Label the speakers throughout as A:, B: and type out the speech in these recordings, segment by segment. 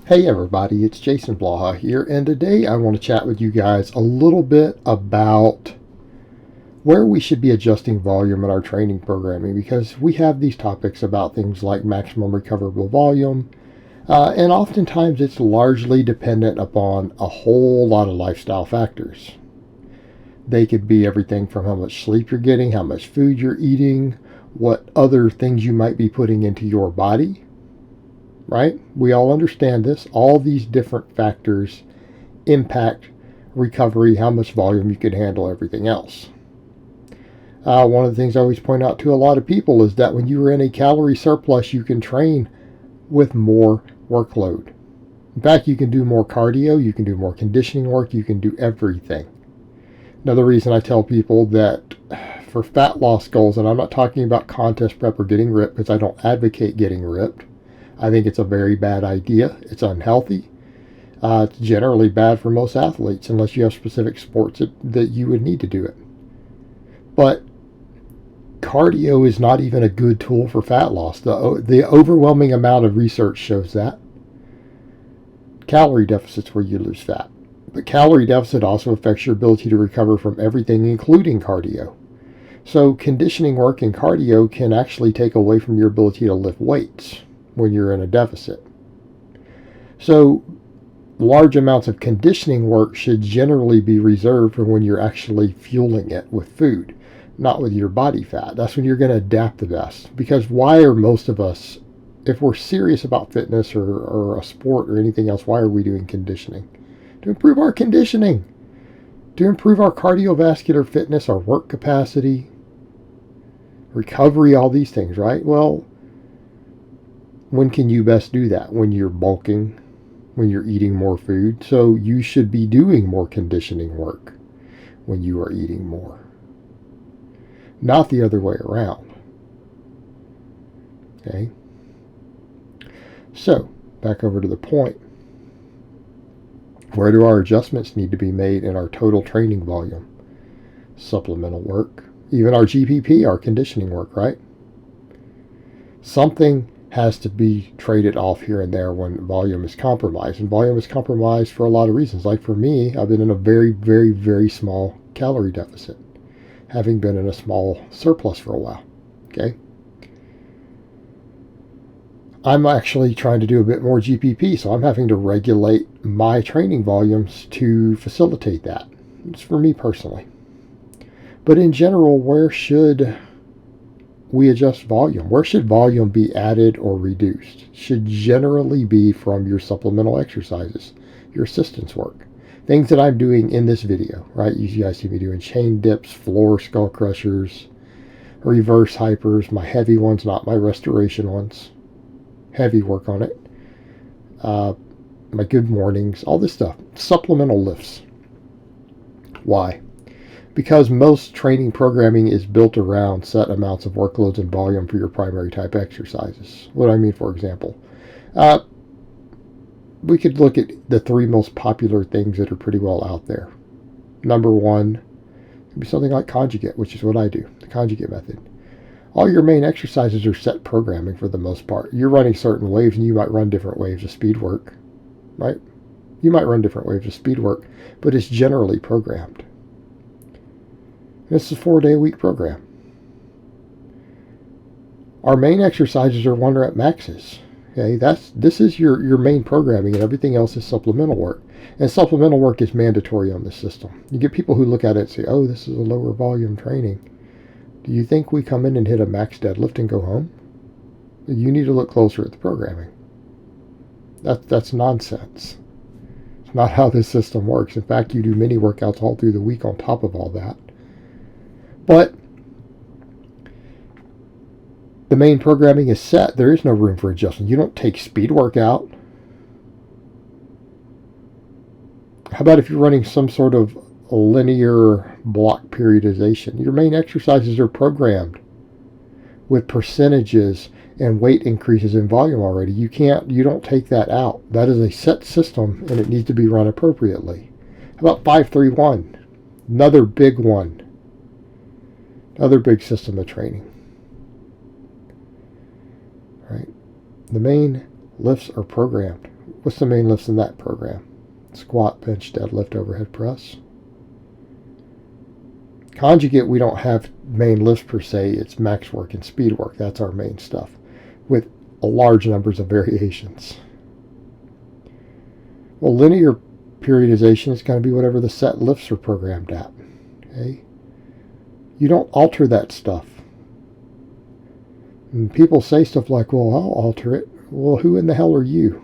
A: Hey everybody, it's Jason Blaha here, and today I want to chat with you guys a little bit about where we should be adjusting volume in our training programming, because we have these topics about things like maximum recoverable volume, and oftentimes it's largely dependent upon a whole lot of lifestyle factors. They could be everything from how much sleep you're getting, how much food you're eating, what other things you might be putting into your body, right? We all understand this. All these different factors impact recovery, how much volume you can handle, everything else. One of the things I always point out to a lot of people is that when you are in a calorie surplus, you can train with more workload. In fact, you can do more cardio, you can do more conditioning work, you can do everything. Another reason I tell people that for fat loss goals, and I'm not talking about contest prep or getting ripped, because I don't advocate getting ripped. I think it's a very bad idea. It's unhealthy. It's generally bad for most athletes unless you have specific sports that you would need to do it. But cardio is not even a good tool for fat loss. The overwhelming amount of research shows that. Calorie deficits where you lose fat. But calorie deficit also affects your ability to recover from everything, including cardio. So conditioning work and cardio can actually take away from your ability to lift weights when you're in a deficit. So large amounts of conditioning work should generally be reserved for when you're actually fueling it with food, not with your body fat. That's when you're going to adapt the best. Because why are most of us, if we're serious about fitness or a sport or anything else, why are we doing conditioning? To improve our conditioning, to improve our cardiovascular fitness, our work capacity, recovery, all these things, right? Well, when can you best do that? When you're bulking, when you're eating more food. So you should be doing more conditioning work when you are eating more, not the other way around. Okay. So back over to the point. Where do our adjustments need to be made in our total training volume? Supplemental work, even our GPP, our conditioning work, right? Something has to be traded off here and there when volume is compromised. And volume is compromised for a lot of reasons. Like for me, I've been in a very, very, very small calorie deficit, having been in a small surplus for a while. Okay. I'm actually trying to do a bit more GPP, so I'm having to regulate my training volumes to facilitate that. It's for me personally. But in general, where should we adjust volume? Where should volume be added or reduced? Should generally be from your supplemental exercises, your assistance work. Things that I'm doing in this video, right? You guys see me doing chain dips, floor skull crushers, reverse hypers, my heavy ones, not my restoration ones. Heavy work on it. My good mornings, all this stuff. Supplemental lifts. Why? Because most training programming is built around set amounts of workloads and volume for your primary type exercises. What I mean, for example, we could look at the three most popular things that are pretty well out there. Number one could be something like conjugate, which is what I do, the conjugate method. All your main exercises are set programming for the most part. You're running certain waves, and you might run different waves of speed work, right? You might run different waves of speed work, but it's generally programmed. It's a 4-day-a-week program. Our main exercises are 1-rep maxes. Okay, this is your main programming, and everything else is supplemental work. And supplemental work is mandatory on this system. You get people who look at it and say, "Oh, this is a lower volume training." Do you think we come in and hit a max deadlift and go home? You need to look closer at the programming. That's nonsense. It's not how this system works. In fact, you do mini workouts all through the week on top of all that. But the main programming is set. There is no room for adjustment. You don't take speed work out. How about if you're running some sort of linear block periodization? Your main exercises are programmed with percentages and weight increases in volume already. You don't take that out. That is a set system, and it needs to be run appropriately. How about 5-3-1? Another big one. Another big system of training. Right? The main lifts are programmed. What's the main lifts in that program? Squat, bench, deadlift, overhead press. Conjugate, we don't have main lifts per se. It's max work and speed work. That's our main stuff, with large numbers of variations. Well, linear periodization is going to be whatever the set lifts are programmed at. Okay? You don't alter that stuff. And people say stuff like, well, I'll alter it. Well, who in the hell are you?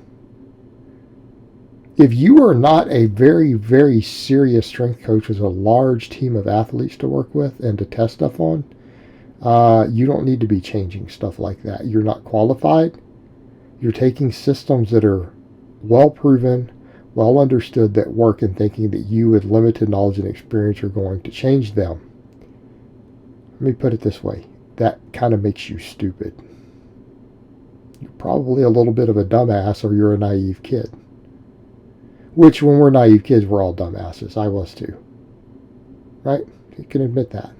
A: If you are not a very, very serious strength coach with a large team of athletes to work with and to test stuff on, you don't need to be changing stuff like that. You're not qualified. You're taking systems that are well proven, well understood, that work, and thinking that you with limited knowledge and experience are going to change them. Let me put it this way. That kind of makes you stupid. You're probably a little bit of a dumbass, or you're a naive kid. Which, when we're naive kids, we're all dumbasses. I was too. Right? You can admit that.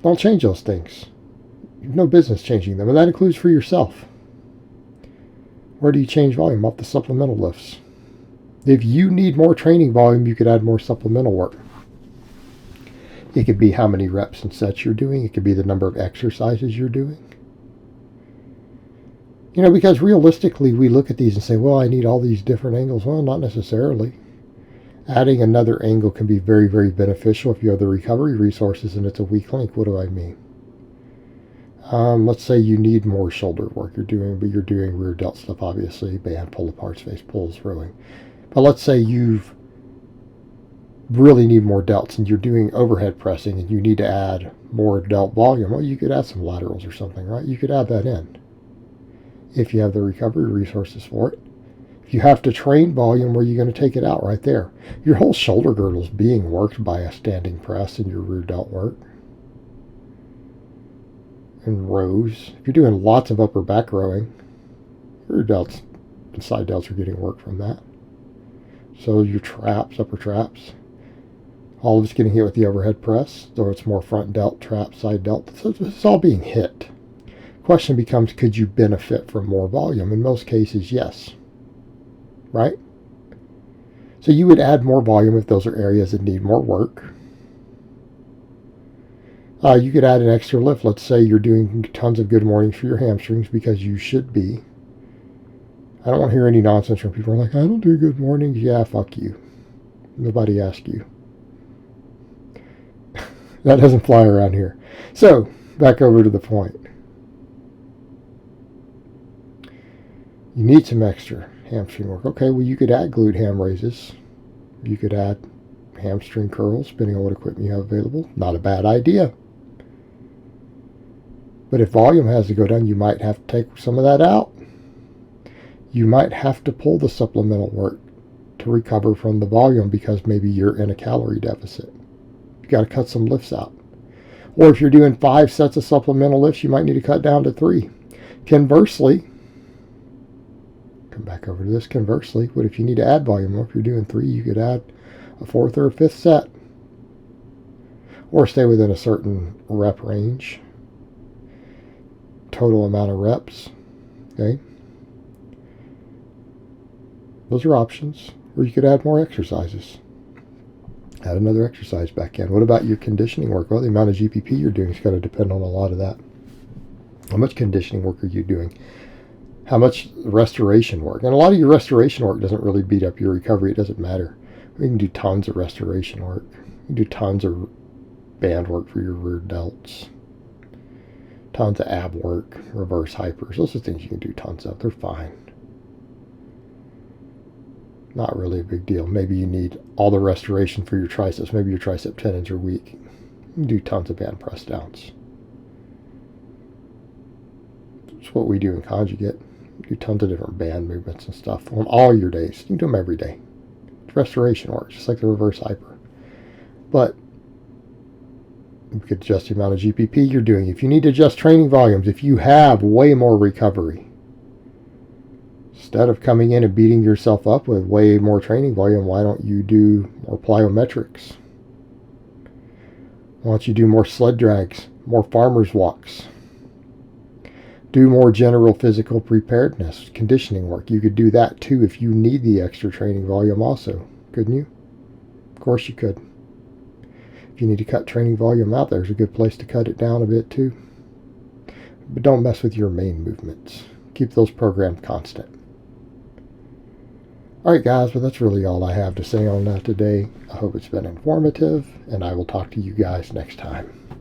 A: Don't change those things. You have no business changing them, and that includes for yourself. Where do you change volume? Off the supplemental lifts. If you need more training volume, you could add more supplemental work. It could be how many reps and sets you're doing. It could be the number of exercises you're doing. You know, because realistically, we look at these and say, well, I need all these different angles. Well, not necessarily. Adding another angle can be very, very beneficial if you have the recovery resources and it's a weak link. What do I mean? Let's say you need more shoulder work. But you're doing rear delt stuff, obviously, band, pull aparts, face pulls, rowing. But let's say you really need more delts and you're doing overhead pressing and you need to add more delt volume. Well, you could add some laterals or something, right? You could add that in if you have the recovery resources for it. If you have to train volume, where are you going to take it out? Right there. Your whole shoulder girdle is being worked by a standing press in your rear delt work. And rows. If you're doing lots of upper back rowing, rear delts and side delts are getting work from that. So your traps, upper traps, all of it's getting hit with the overhead press, or it's more front delt, trap, side delt. So it's all being hit. Question becomes, could you benefit from more volume? In most cases, yes. Right? So you would add more volume if those are areas that need more work. You could add an extra lift. Let's say you're doing tons of good mornings for your hamstrings, because you should be. I don't want to hear any nonsense from people who are like, I don't do good mornings. Yeah, fuck you. Nobody asked you. That doesn't fly around here. So, back over to the point. You need some extra hamstring work. Okay, well, you could add glute ham raises. You could add hamstring curls, depending on what equipment you have available. Not a bad idea. But if volume has to go down, you might have to take some of that out. You might have to pull the supplemental work to recover from the volume, because maybe you're in a calorie deficit. You got to cut some lifts out. Or if you're doing 5 sets of supplemental lifts, you might need to cut down to 3. Conversely, come back over to this. Conversely, what if you need to add volume? Well, if you're doing 3, you could add a 4th or a 5th set, or stay within a certain rep range, total amount of reps. Okay, those are options. Or you could add more exercises. Add another exercise back in. What about your conditioning work? Well, the amount of GPP you're doing is going to depend on a lot of that. How much conditioning work are you doing? How much restoration work? And a lot of your restoration work doesn't really beat up your recovery. It doesn't matter. You can do tons of restoration work. You can do tons of band work for your rear delts. Tons of ab work, reverse hypers. Those are things you can do tons of. They're fine. Not really a big deal. Maybe you need all the restoration for your triceps. Maybe your tricep tendons are weak. You can do tons of band press downs. That's what we do in conjugate. We do tons of different band movements and stuff on all your days. You can do them every day. It's restoration work, just like the reverse hyper. But you could adjust the amount of GPP you're doing. If you need to adjust training volumes, if you have way more recovery, instead of coming in and beating yourself up with way more training volume, why don't you do more plyometrics? Why don't you do more sled drags, more farmer's walks? Do more general physical preparedness, conditioning work. You could do that too if you need the extra training volume also, couldn't you? Of course you could. If you need to cut training volume out, there's a good place to cut it down a bit too. But don't mess with your main movements. Keep those programmed constant. Alright guys, well that's really all I have to say on that today. I hope it's been informative, and I will talk to you guys next time.